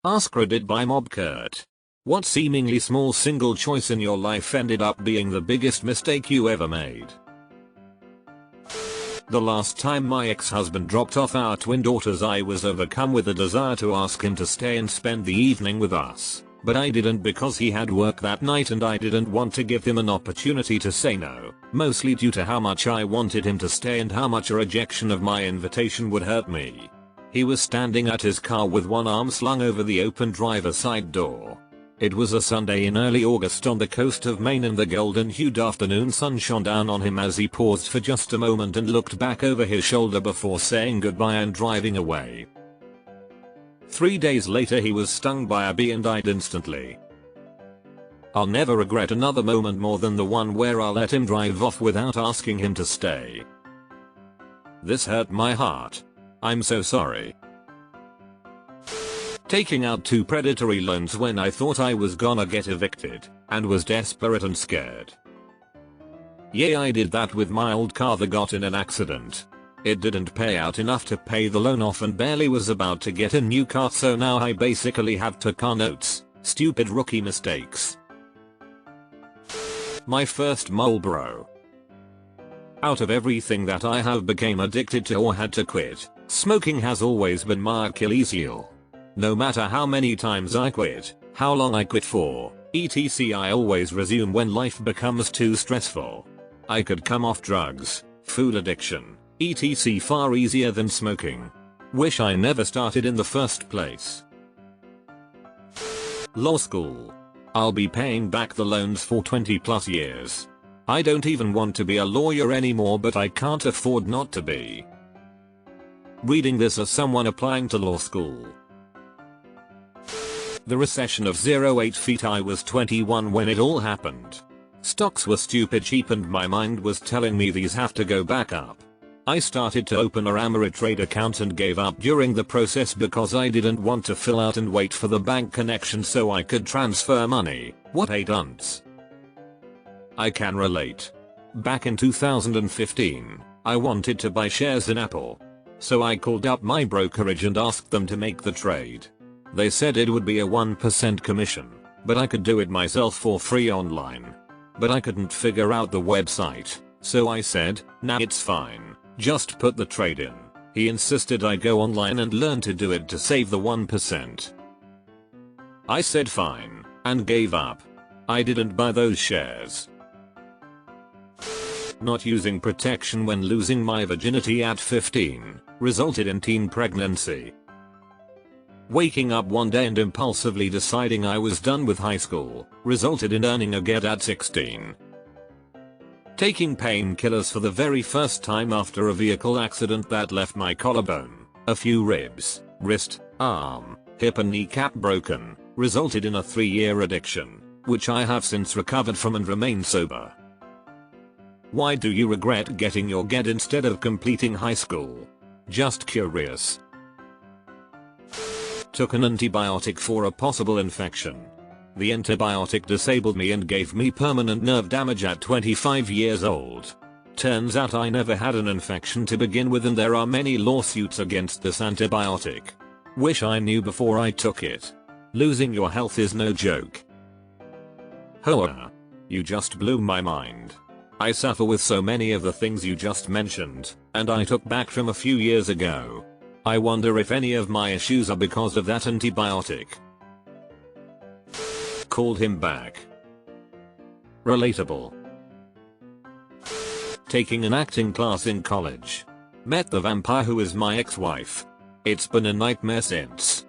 AskReddit by Mob Kurt. What seemingly small single choice in your life ended up being the biggest mistake you ever made? The last time my ex-husband dropped off our twin daughters, I was overcome with a desire to ask him to stay and spend the evening with us. But I didn't because he had work that night and I didn't want to give him an opportunity to say no, mostly due to how much I wanted him to stay and how much a rejection of my invitation would hurt me. He was standing at his car with one arm slung over the open driver's side door. It was a Sunday in early August on the coast of Maine and the golden-hued afternoon sun shone down on him as he paused for just a moment and looked back over his shoulder before saying goodbye and driving away. 3 days later he was stung by a bee and died instantly. I'll never regret another moment more than the one where I let him drive off without asking him to stay. This hurt my heart. I'm so sorry. Taking out 2 predatory loans when I thought I was gonna get evicted, and was desperate and scared. Yeah, I did that with my old car that got in an accident. It didn't pay out enough to pay the loan off and barely was about to get a new car, so now I basically have 2 car notes. Stupid rookie mistakes. My first Marlboro. Out of everything that I have became addicted to or had to quit, smoking has always been my Achilles heel. No matter how many times I quit, how long I quit for, etc., I always resume when life becomes too stressful. I could come off drugs, food addiction, etc. far easier than smoking. Wish I never started in the first place. Law school. I'll be paying back the loans for 20+ years. I don't even want to be a lawyer anymore, but I can't afford not to be. Reading this as someone applying to law school. The recession of 08 feet. I was 21 when it all happened. Stocks were stupid cheap and my mind was telling me these have to go back up. I started to open a Ameritrade account and gave up during the process because I didn't want to fill out and wait for the bank connection so I could transfer money. What a dunce. I can relate. Back in 2015, I wanted to buy shares in Apple. So I called up my brokerage and asked them to make the trade. They said it would be a 1% commission, but I could do it myself for free online. But I couldn't figure out the website, so I said, nah, it's fine, just put the trade in. He insisted I go online and learn to do it to save the 1%. I said fine, and gave up. I didn't buy those shares. Not using protection when losing my virginity at 15 resulted in teen pregnancy. Waking up one day and impulsively deciding I was done with high school resulted in earning a GED at 16. Taking painkillers for the very first time after a vehicle accident that left my collarbone, a few ribs, wrist, arm, hip and kneecap broken resulted in a 3-year addiction, which I have since recovered from and remain sober. Why do you regret getting your GED instead of completing high school? Just curious. Took an antibiotic for a possible infection. The antibiotic disabled me and gave me permanent nerve damage at 25 years old. Turns out I never had an infection to begin with and there are many lawsuits against this antibiotic. Wish I knew before I took it. Losing your health is no joke. Hoa. You just blew my mind. I suffer with so many of the things you just mentioned, and I took back from a few years ago. I wonder if any of my issues are because of that antibiotic. Called him back. Relatable. Taking an acting class in college. Met the vampire who is my ex-wife. It's been a nightmare since.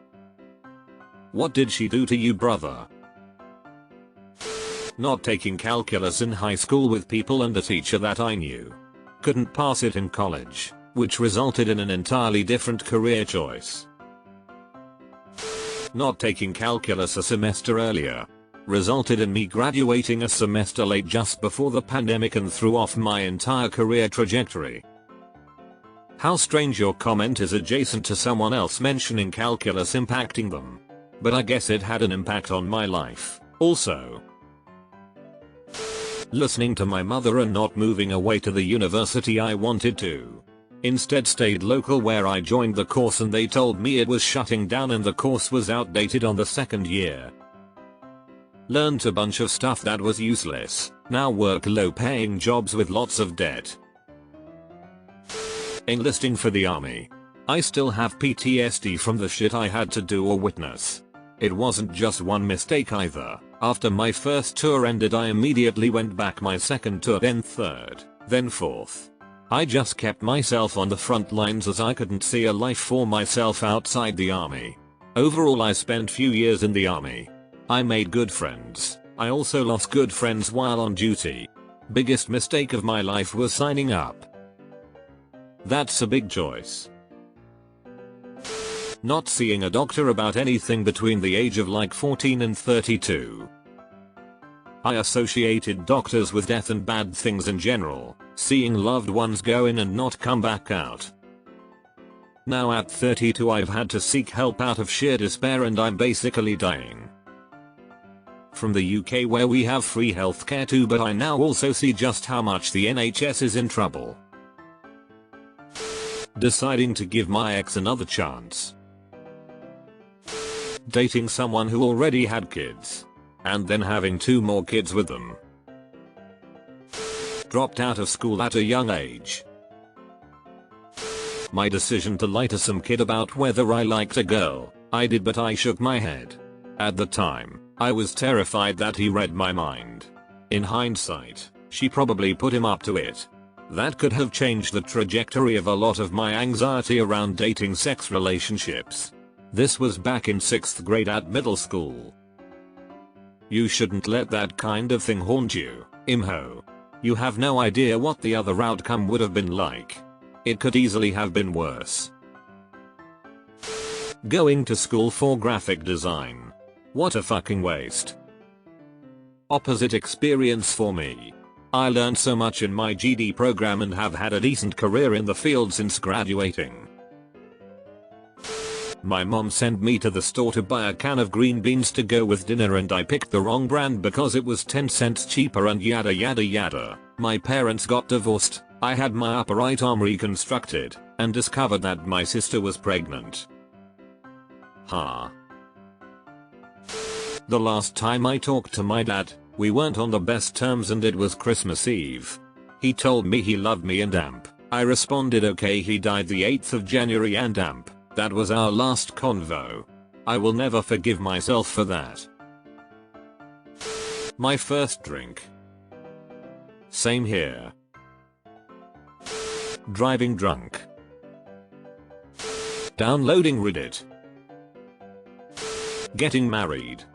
What did she do to you, brother? Not taking calculus in high school with people and a teacher that I knew. Couldn't pass it in college, which resulted in an entirely different career choice. Not taking calculus a semester earlier resulted in me graduating a semester late just before the pandemic and threw off my entire career trajectory. How strange your comment is adjacent to someone else mentioning calculus impacting them. But I guess it had an impact on my life, also. Listening to my mother and not moving away to the university I wanted to. Instead stayed local where I joined the course and they told me it was shutting down and the course was outdated on the second year. Learned a bunch of stuff that was useless, now work low paying jobs with lots of debt. Enlisting for the army. I still have PTSD from the shit I had to do or witness. It wasn't just one mistake either. After my first tour ended I immediately went back my second tour, then third, then fourth. I just kept myself on the front lines as I couldn't see a life for myself outside the army. Overall I spent few years in the army. I made good friends. I also lost good friends while on duty. Biggest mistake of my life was signing up. That's a big choice. Not seeing a doctor about anything between the age of like 14 and 32. I associated doctors with death and bad things in general, seeing loved ones go in and not come back out. Now at 32 I've had to seek help out of sheer despair and I'm basically dying. From the UK where we have free healthcare too, but I now also see just how much the NHS is in trouble. Deciding to give my ex another chance. Dating someone who already had kids. And then having 2 more kids with them. Dropped out of school at a young age. My decision to lie to some kid about whether I liked a girl. I did, but I shook my head. At the time, I was terrified that he read my mind. In hindsight, she probably put him up to it. That could have changed the trajectory of a lot of my anxiety around dating sex relationships. This was back in 6th grade at middle school. You shouldn't let that kind of thing haunt you, imho. You have no idea what the other outcome would have been like. It could easily have been worse. Going to school for graphic design. What a fucking waste. Opposite experience for me. I learned so much in my GD program and have had a decent career in the field since graduating. My mom sent me to the store to buy a can of green beans to go with dinner and I picked the wrong brand because it was 10 cents cheaper and yada yada yada. My parents got divorced, I had my upper right arm reconstructed, and discovered that my sister was pregnant. The last time I talked to my dad, we weren't on the best terms and it was Christmas Eve. He told me he loved me and amp. I responded okay, he died the 8th of January and amp. That was our last convo. I will never forgive myself for that. My first drink. Same here. Driving drunk. Downloading Reddit. Getting married.